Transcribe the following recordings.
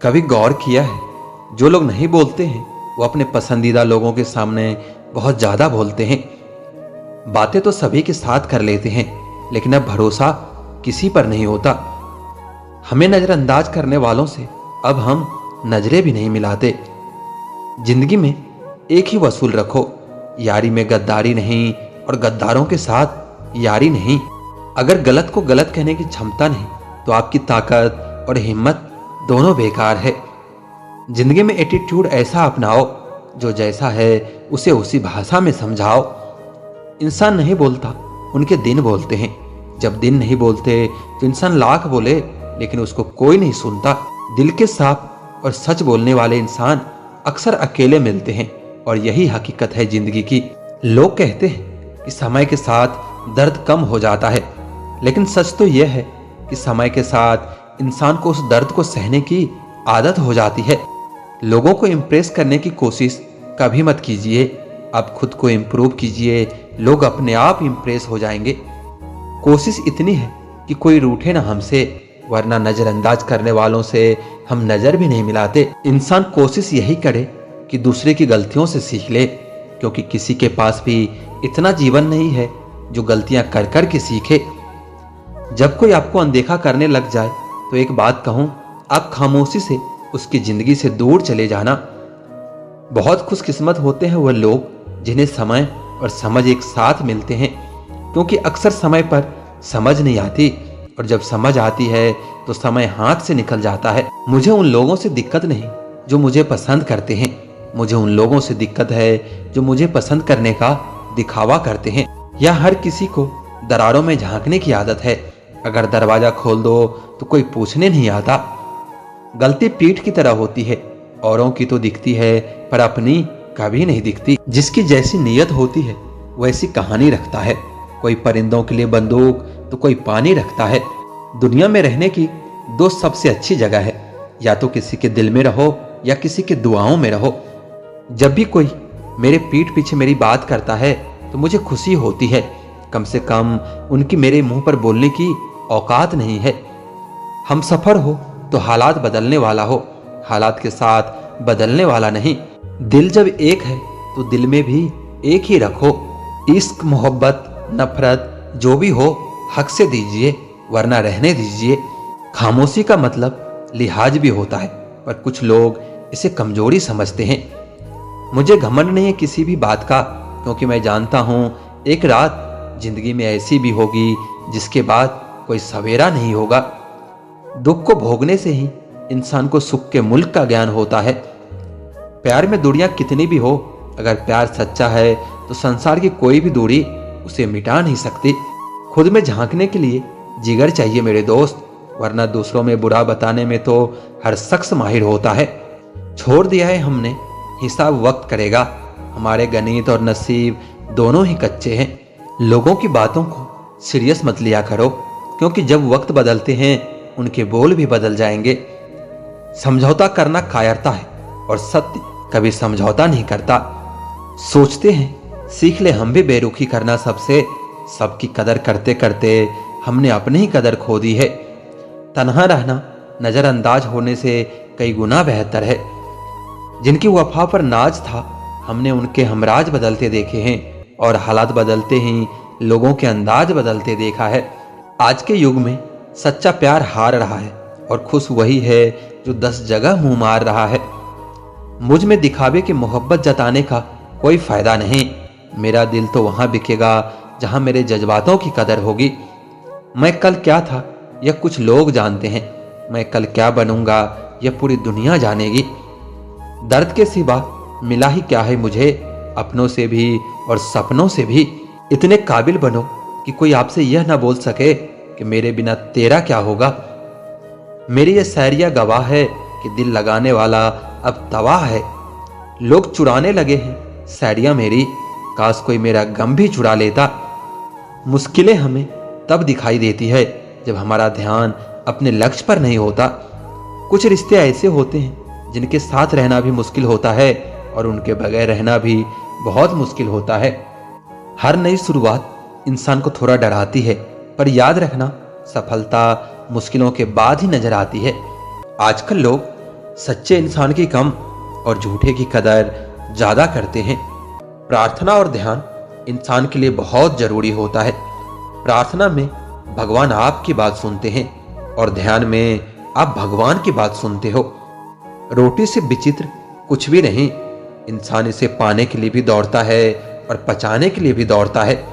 कभी गौर किया है, जो लोग नहीं बोलते हैं वो अपने पसंदीदा लोगों के सामने बहुत ज्यादा बोलते हैं। बातें तो सभी के साथ कर लेते हैं, लेकिन अब भरोसा किसी पर नहीं होता। हमें नजरअंदाज करने वालों से अब हम नजरें भी नहीं मिलाते। जिंदगी में एक ही वसूल रखो, यारी में गद्दारी नहीं और गद्दारों के साथ यारी नहीं। अगर गलत को गलत कहने की क्षमता नहीं तो आपकी ताकत और हिम्मत दोनों बेकार है। जिंदगी में एटीट्यूड ऐसा अपनाओ जो जैसा है उसे उसी भाषा में समझाओ। इंसान नहीं बोलता, उनके दिन बोलते हैं। जब दिन नहीं बोलते तो इंसान लाख बोले लेकिन उसको कोई नहीं सुनता। दिल के साफ और सच बोलने वाले इंसान अक्सर अकेले मिलते हैं और यही हकीकत है जिंदगी की। लोग कहते हैं कि समय के साथ दर्द कम हो जाता है, लेकिन सच तो यह है कि समय के साथ इंसान को उस दर्द को सहने की आदत हो जाती है। लोगों को इम्प्रेस करने की कोशिश कभी मत कीजिए, आप खुद को इम्प्रूव कीजिए, लोग अपने आप इम्प्रेस हो जाएंगे। कोशिश इतनी है कि कोई रूठे ना हमसे, वरना नजरअंदाज करने वालों से हम नजर भी नहीं मिलाते। इंसान कोशिश यही करे कि दूसरे की गलतियों से सीख ले, क्योंकि किसी के पास भी इतना जीवन नहीं है जो गलतियां कर कर के सीखे। जब कोई आपको अनदेखा करने लग जाए तो एक बात कहूं, आप खामोशी से उसकी जिंदगी से दूर चले जाना। बहुत खुशकिस्मत होते हैं वह लोग जिन्हें समय और समझ एक साथ मिलते हैं, क्योंकि अक्सर समय पर समझ नहीं आती और जब समझ आती है तो समय हाथ से निकल जाता है। मुझे उन लोगों से दिक्कत नहीं जो मुझे पसंद करते हैं, मुझे उन लोगों से दिक्कत है जो मुझे पसंद करने का दिखावा करते हैं। या हर किसी को दरारों में झांकने की आदत है, अगर दरवाजा खोल दो तो कोई पूछने नहीं आता। गलती पीठ की तरह होती है, औरों की तो दिखती है पर अपनी कभी नहीं दिखती। जिसकी जैसी नीयत होती है वैसी कहानी रखता है। कोई परिंदों के लिए बंदूक तो कोई पानी रखता है। दुनिया में रहने की दो सबसे अच्छी जगह है, या तो किसी के दिल में रहो या किसी के दुआओं में रहो। जब भी कोई मेरे पीठ पीछे मेरी बात करता है तो मुझे खुशी होती है, कम से कम उनकी मेरे मुंह पर बोलने की औकात नहीं है। हम सफर हो तो हालात बदलने वाला हो, हालात के साथ बदलने वाला नहीं। दिल जब एक है तो दिल में भी एक ही रखो। इश्क, मोहब्बत, नफरत जो भी हो हक से दीजिए, वरना रहने दीजिए। खामोशी का मतलब लिहाज भी होता है, पर कुछ लोग इसे कमजोरी समझते हैं। मुझे घमंड नहीं है किसी भी बात का, क्योंकि मैं जानता हूं एक रात जिंदगी में ऐसी भी होगी जिसके बाद कोई सवेरा नहीं होगा। दुख को भोगने से ही इंसान को सुख के मुल्क का ज्ञान होता है। प्यार में दूरियां कितनी भी हो, अगर प्यार सच्चा है तो संसार की कोई भी दूरी उसे मिटा नहीं सकती। खुद में झांकने के लिए जिगर चाहिए मेरे दोस्त, वरना दूसरों में बुरा बताने में तो हर शख्स माहिर होता है। छोड़ दिया है हमने, हिसाब वक्त करेगा। हमारे गणित और नसीब दोनों ही कच्चे हैं। लोगों की बातों को सीरियस मत लिया करो, क्योंकि जब वक्त बदलते हैं उनके बोल भी बदल जाएंगे। समझौता करना कायरता है और सत्य कभी समझौता नहीं करता। सोचते हैं सीख ले हम भी बेरुखी करना सबसे, सबकी कदर करते करते हमने अपनी ही कदर खो दी है। तन्हा रहना नजरअंदाज होने से कई गुना बेहतर है। जिनकी वफा पर नाज था हमने उनके हमराज बदलते देखे हैं, और हालात बदलते ही लोगों के अंदाज बदलते देखा है। आज के युग में सच्चा प्यार हार रहा है और खुश वही है जो 10 जगह मुंह मार रहा है। मुझ में दिखावे की मोहब्बत जताने का कोई फायदा नहीं। मेरा दिल तो वहां बिकेगा जहां मेरे जज्बातों की कदर होगी। मैं कल क्या था यह कुछ लोग जानते हैं, मैं कल क्या बनूंगा यह पूरी दुनिया जानेगी। दर्द के सिवा मिला ही क्या है मुझे, अपनों से भी और सपनों से भी। इतने काबिल बनो कि कोई आपसे यह ना बोल सके कि मेरे बिना तेरा क्या होगा। मेरी यह शायरिया गवाह है कि दिल लगाने वाला अब तबाह है। लोग चुराने लगे हैं शायरिया मेरी, काश कोई मेरा गम भी चुरा लेता। मुश्किलें हमें तब दिखाई देती है जब हमारा ध्यान अपने लक्ष्य पर नहीं होता। कुछ रिश्ते ऐसे होते हैं जिनके साथ रहना भी मुश्किल होता है और उनके बगैर रहना भी बहुत मुश्किल होता है। हर नई शुरुआत इंसान को थोड़ा डराती है, पर याद रखना सफलता मुश्किलों के बाद ही नजर आती है। आजकल लोग सच्चे इंसान की कम और झूठे की कदर ज्यादा करते हैं। प्रार्थना और ध्यान इंसान के लिए बहुत जरूरी होता है। प्रार्थना में भगवान आपकी बात सुनते हैं और ध्यान में आप भगवान की बात सुनते हो। रोटी से विचित्र कुछ भी नहीं। इंसान इसे पाने के लिए भी दौड़ता है और पचाने के लिए भी दौड़ता है।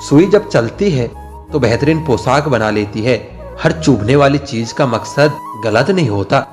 सुई जब चलती है तो बेहतरीन पोशाक बना लेती है। हर चुभने वाली चीज का मकसद गलत नहीं होता।